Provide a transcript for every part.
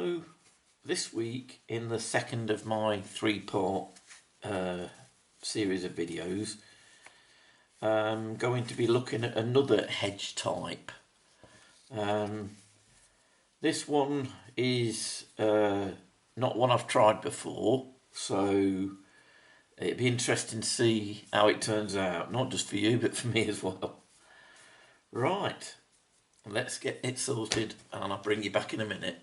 So this week, in the second of my three-part series of videos, I'm going to be looking at another hedge type. This one is not one I've tried before, so it'd be interesting to see how it turns out, not just for you but for me as well. Right, let's get it sorted and I'll bring you back in a minute.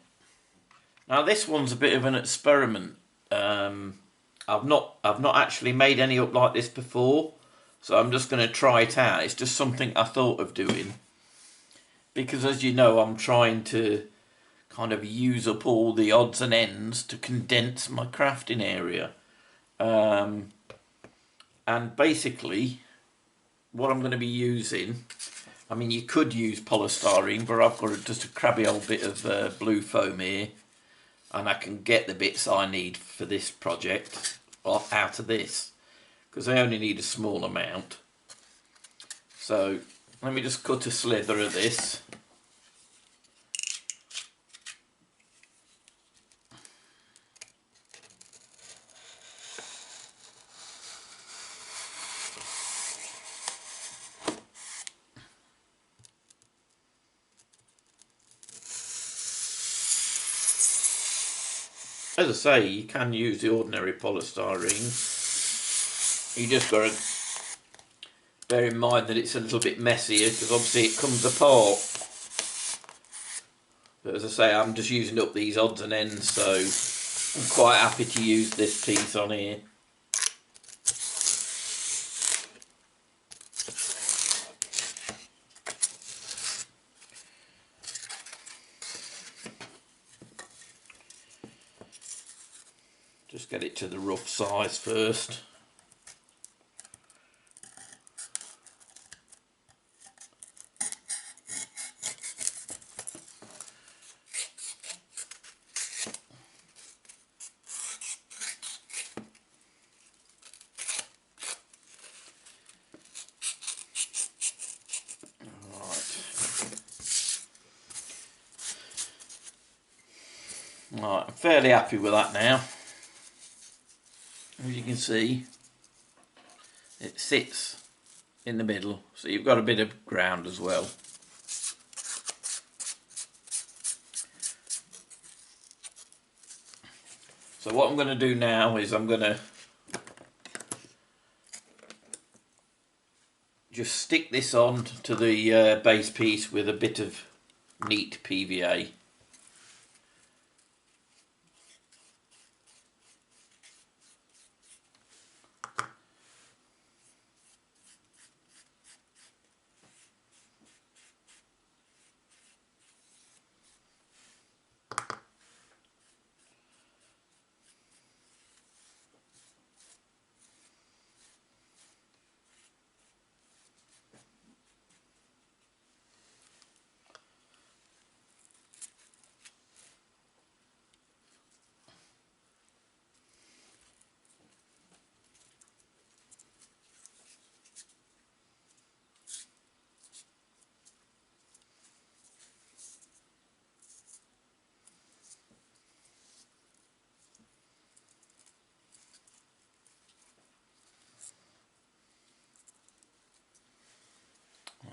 Now this one's a bit of an experiment. I've not actually made any up like this before, so I'm just going to try it out. It's just something I thought of doing because, as you know, I'm trying to kind of use up all the odds and ends to condense my crafting area. And basically what I'm going to be using, I mean, you could use polystyrene, but I've got just a crabby old bit of blue foam here, and I can get the bits I need for this project out of this, because I only need a small amount. So let me just cut a slither of this. As I say, you can use the ordinary polystyrene. You just got to bear in mind that it's a little bit messier because obviously it comes apart. But as I say, I'm just using up these odds and ends, so I'm quite happy to use this piece on here. Just get it to the rough size first. Right, I'm fairly happy with that now. As you can see, it sits in the middle, so you've got a bit of ground as well. So what I'm going to do now is I'm going to just stick this on to the base piece with a bit of neat PVA.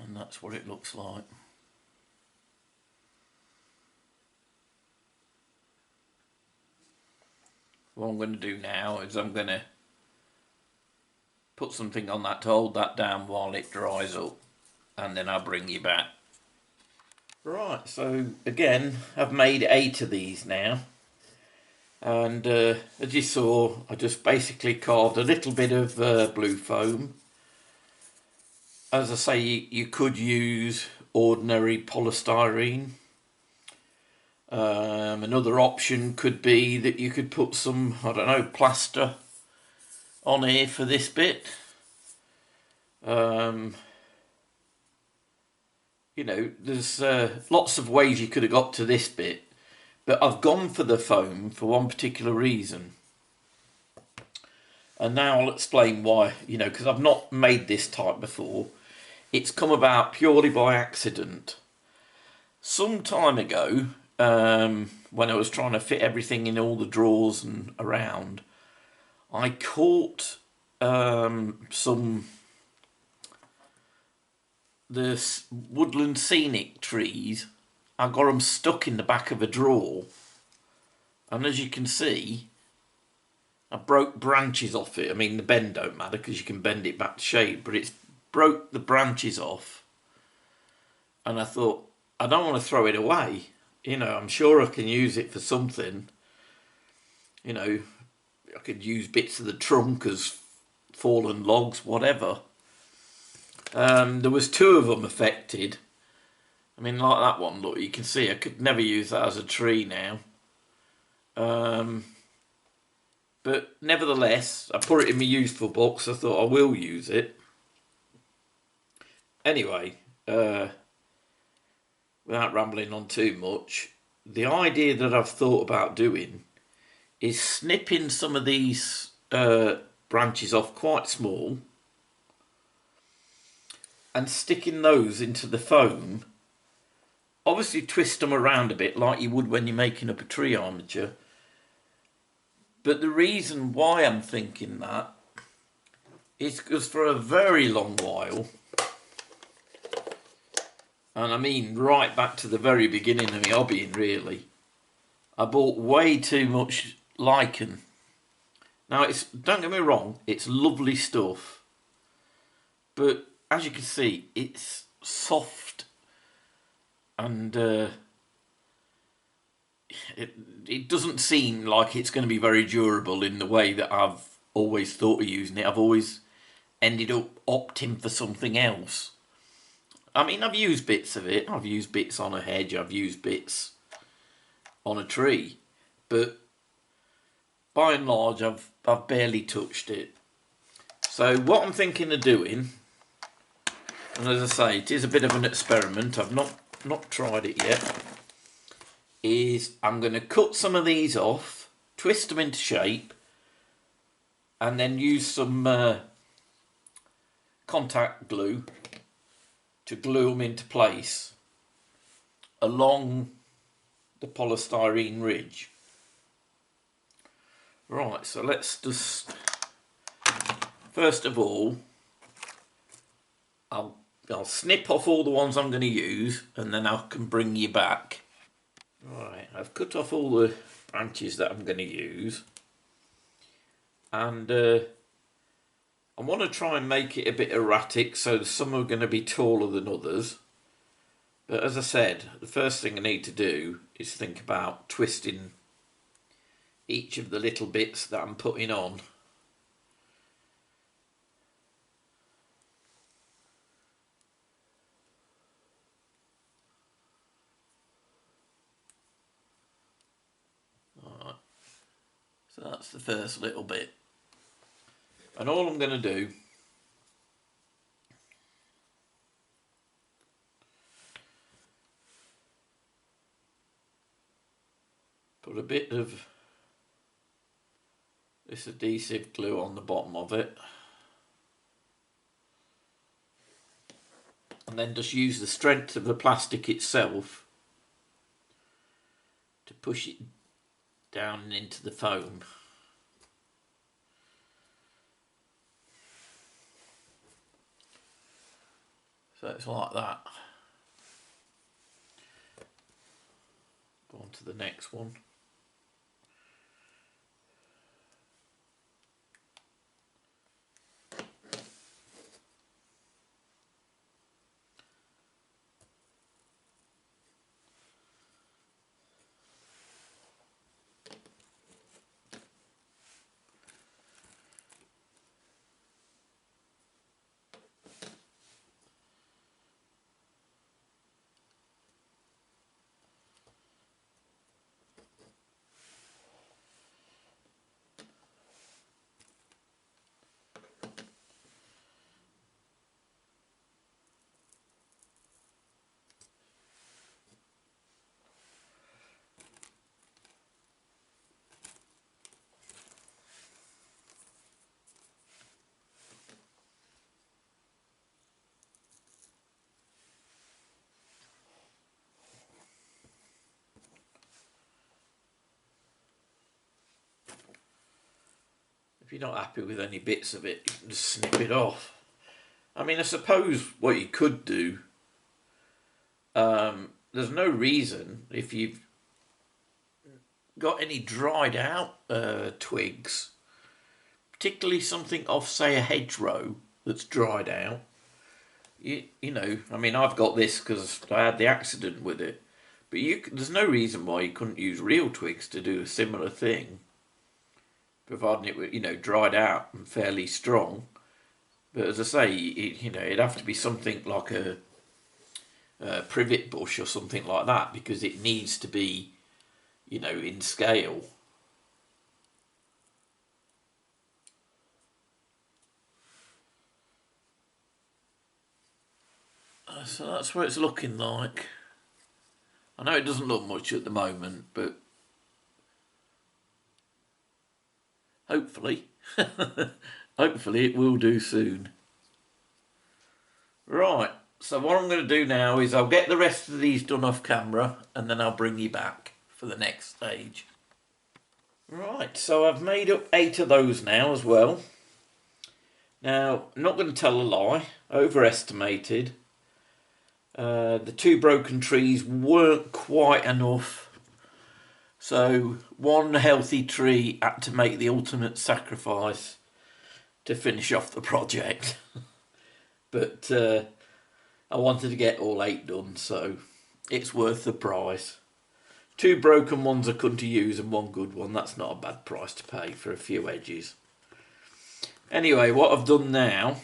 And that's what it looks like. What I'm going to do now is I'm going to put something on that to hold that down while it dries up, and then I'll bring you back. Right, so again, I've made 8 of these now, and as you saw, I just basically carved a little bit of blue foam. As I say, you could use ordinary polystyrene. Another option could be that you could put some, I don't know, plaster on here for this bit. You know, there's lots of ways you could have got to this bit, but I've gone for the foam for one particular reason. And now I'll explain why, you know, because I've not made this type before. It's come about purely by accident. Some time ago, when I was trying to fit everything in all the drawers and around, I caught some the woodland scenic trees. I got them stuck in the back of a drawer, and as you can see, I broke branches off it. I mean, the bend don't matter because you can bend it back to shape, but it's broke the branches off. And I thought, I don't want to throw it away. You know, I'm sure I can use it for something. You know, I could use bits of the trunk as fallen logs, whatever. There was 2 of them affected. I mean, like that one, look, you can see I could never use that as a tree now. But nevertheless, I put it in my useful box. I thought I will use it. Anyway, without rambling on too much, the idea that I've thought about doing is snipping some of these branches off quite small and sticking those into the foam. Obviously twist them around a bit like you would when you're making up a tree armature. But the reason why I'm thinking that is because for a very long while, and I mean right back to the very beginning of my hobbying really, I bought way too much lichen. Now, don't get me wrong, it's lovely stuff, but as you can see, it's soft and it doesn't seem like it's going to be very durable in the way that I've always thought of using it. I've always ended up opting for something else. I mean, I've used bits of it. I've used bits on a hedge. I've used bits on a tree. But by and large, I've barely touched it. So what I'm thinking of doing, and as I say, it is a bit of an experiment. I've not tried it yet. Is I'm going to cut some of these off, twist them into shape, and then use some contact glue to glue them into place along the polystyrene ridge. Right, so let's just, first of all, I'll snip off all the ones I'm going to use, and then I can bring you back. Right, I've cut off all the branches that I'm going to use, and I want to try and make it a bit erratic, so some are going to be taller than others. But as I said, the first thing I need to do is think about twisting each of the little bits that I'm putting on. Alright, so that's the first little bit. And all I'm going to do put a bit of this adhesive glue on the bottom of it, and then just use the strength of the plastic itself to push it down into the foam. So it's like that. Go on to the next one. if you're not happy with any bits of it, you can just snip it off. I mean, I suppose what you could do, there's no reason, if you've got any dried out twigs, particularly something off, say, a hedgerow that's dried out, you know, I mean, I've got this because I had the accident with it, but there's no reason why you couldn't use real twigs to do a similar thing, providing it were, you know, dried out and fairly strong. But as I say, you know, it'd have to be something like a privet bush or something like that, because it needs to be, you know, in scale. So that's what it's looking like. I know it doesn't look much at the moment, but hopefully, hopefully it will do soon. Right, so what I'm going to do now is I'll get the rest of these done off camera and then I'll bring you back for the next stage. Right, so I've made up 8 of those now as well. Now, I'm not going to tell a lie, I overestimated. The 2 broken trees weren't quite enough, so one healthy tree had to make the ultimate sacrifice to finish off the project. But I wanted to get all 8 done, so it's worth the price. 2 broken ones I couldn't use and 1 good one, that's not a bad price to pay for a few edges. Anyway, what I've done now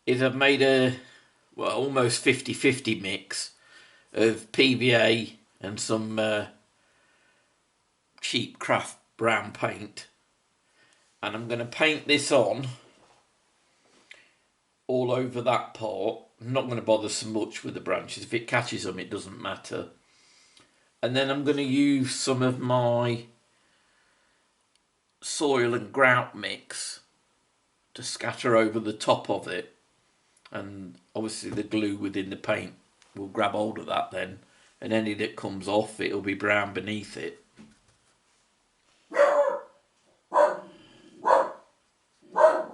is I've made a, well, almost 50-50 mix of PVA and some cheap craft brown paint, and I'm going to paint this on all over that part. I'm not going to bother so much with the branches. If it catches them, it doesn't matter. And then I'm going to use some of my soil and grout mix to scatter over the top of it, and obviously the glue within the paint will grab hold of that then, and any that comes off, it'll be brown beneath it.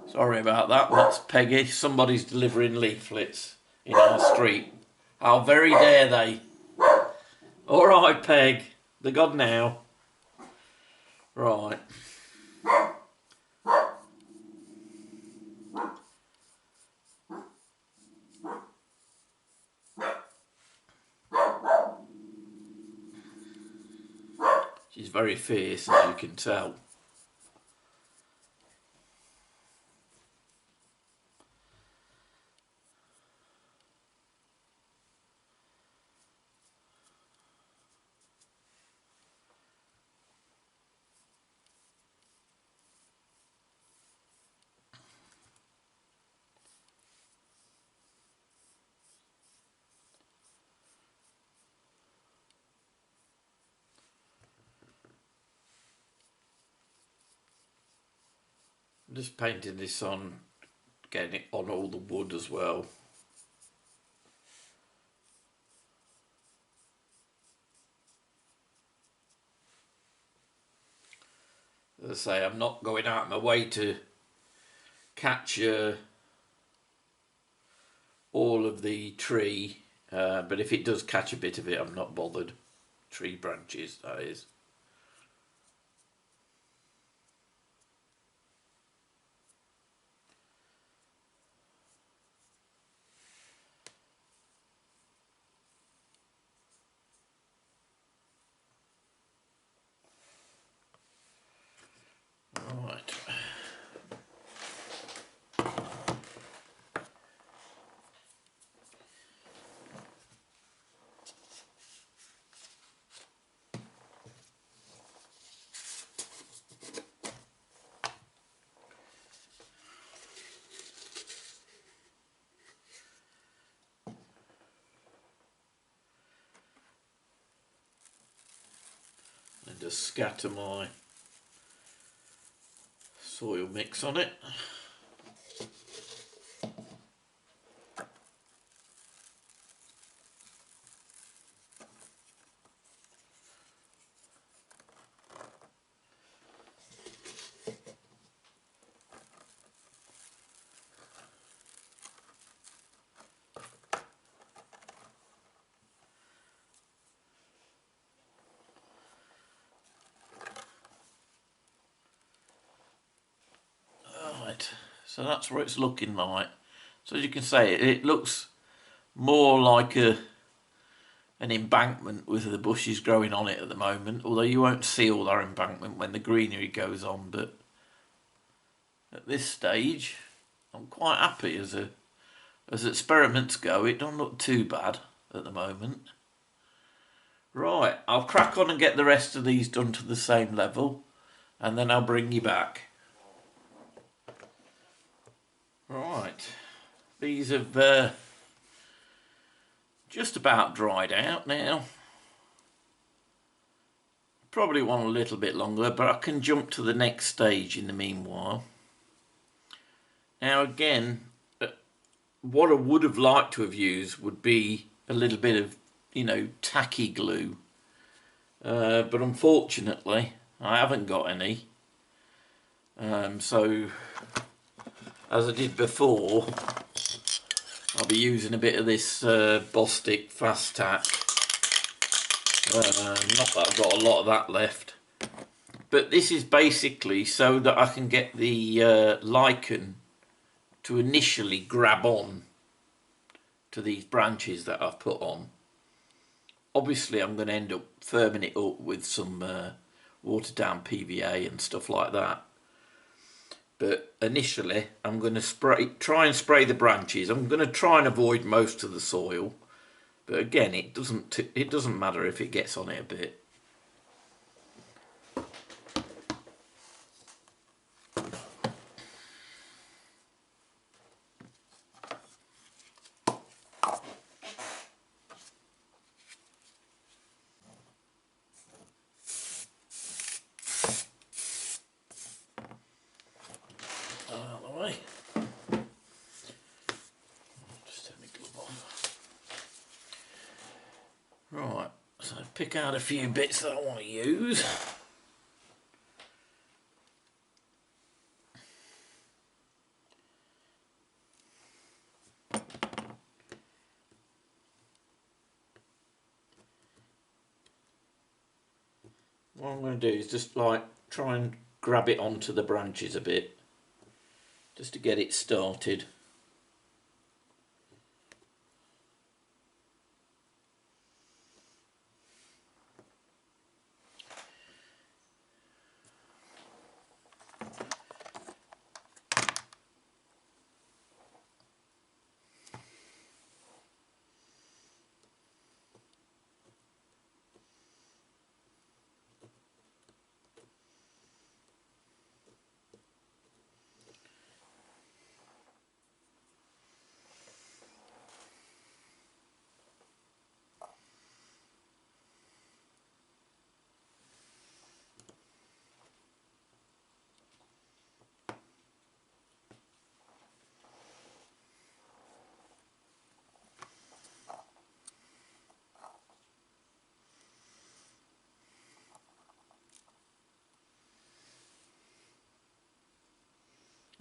Sorry about that, that's Peggy. Somebody's delivering leaflets in our street. How very dare they? Alright, Peg, they're gone now. Right. She's very fierce, as you can tell. I'm just painting this on, getting it on all the wood as well. As I say, I'm not going out of my way to catch all of the tree, but if it does catch a bit of it, I'm not bothered. Tree branches, that is. Right. And just scatter my soil mix on it. So that's what it's looking like. So as you can see, it looks more like an embankment with the bushes growing on it at the moment, although you won't see all our embankment when the greenery goes on. But at this stage, I'm quite happy as experiments go. It don't look too bad at the moment. Right, I'll crack on and get the rest of these done to the same level, and then I'll bring you back. Right, these have just about dried out now. Probably want a little bit longer, but I can jump to the next stage in the meanwhile. Now again, what I would have liked to have used would be a little bit of, tacky glue. But unfortunately, I haven't got any. So, as I did before, I'll be using a bit of this Bostik Fast Tack. Not that I've got a lot of that left. But this is basically so that I can get the lichen to initially grab on to these branches that I've put on. Obviously I'm going to end up firming it up with some watered down PVA and stuff like that. But initially I'm going to try and spray the branches. I'm going to try and avoid most of the soil. But again, it doesn't matter if it gets on it a bit. Out of the way. Just take my glove off. Right, so pick out a few bits that I want to use. What I'm going to do is just try and grab it onto the branches a bit, just to get it started.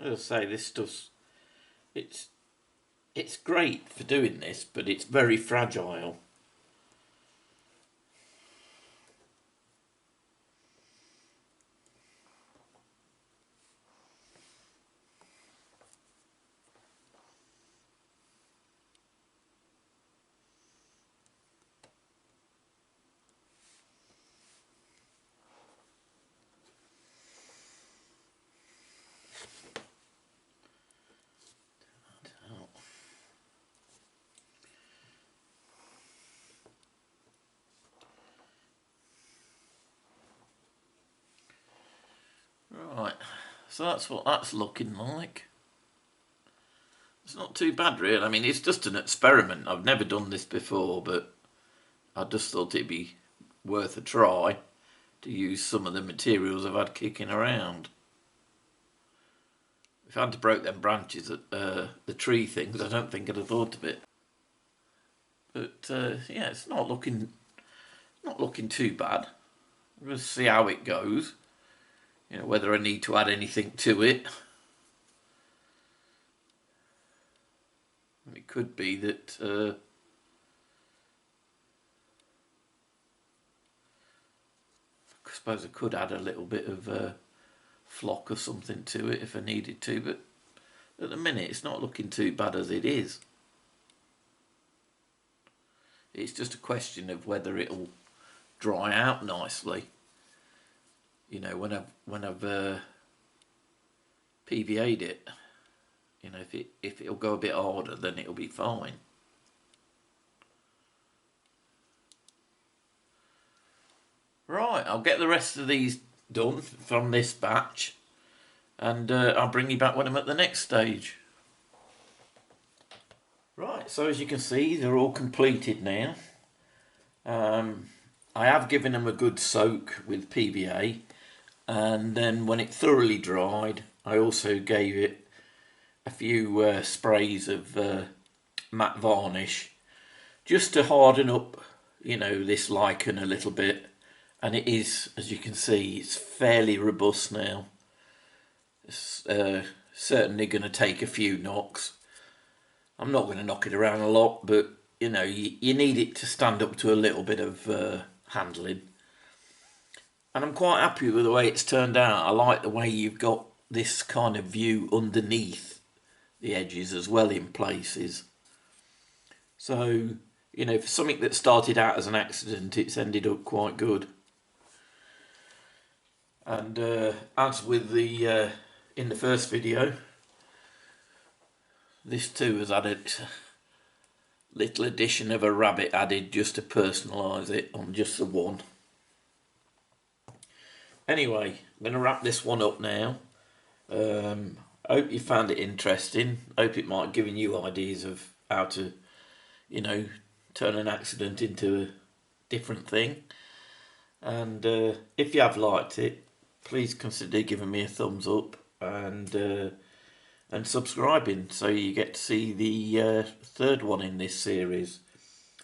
As I say, this stuff's it's great for doing this, but it's very fragile. Right, so that's what that's looking like. It's not too bad really. I mean, it's just an experiment. I've never done this before, but I just thought it'd be worth a try to use some of the materials I've had kicking around. If I hadn't broke them branches, the tree things, I don't think I'd have thought of it. But yeah, it's not looking too bad. We'll see how it goes. Whether I need to add anything to it. It could be that I suppose I could add a little bit of flock or something to it if I needed to, but at the minute it's not looking too bad as it is. It's just a question of whether it'll dry out nicely. You know, when I've PVA'd it, you know, if it'll go a bit harder, then it'll be fine. Right, I'll get the rest of these done from this batch, and I'll bring you back when I'm at the next stage. Right, so as you can see, they're all completed now. I have given them a good soak with PVA, and then when it thoroughly dried, I also gave it a few sprays of matte varnish just to harden up, you know, this lichen a little bit. And it is, as you can see, it's fairly robust now. It's certainly going to take a few knocks. I'm not going to knock it around a lot, but you know, you need it to stand up to a little bit of handling. And I'm quite happy with the way it's turned out. I like the way you've got this kind of view underneath the edges as well in places. So, you know, for something that started out as an accident, it's ended up quite good. And as with the in the first video, this too has had a little addition of a rabbit added just to personalise it on just the one. Anyway, I'm going to wrap this one up now. Hope you found it interesting. Hope it might have given you ideas of how to, you know, turn an accident into a different thing. And if you have liked it, please consider giving me a thumbs up and subscribing so you get to see the third one in this series.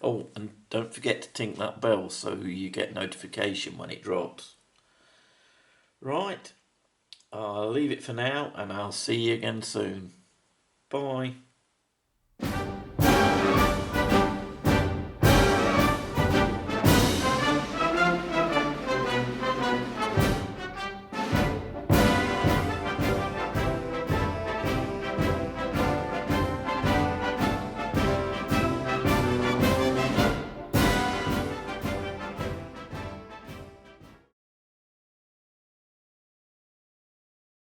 Oh, and don't forget to tink that bell so you get notification when it drops. Right, I'll leave it for now and I'll see you again soon. Bye.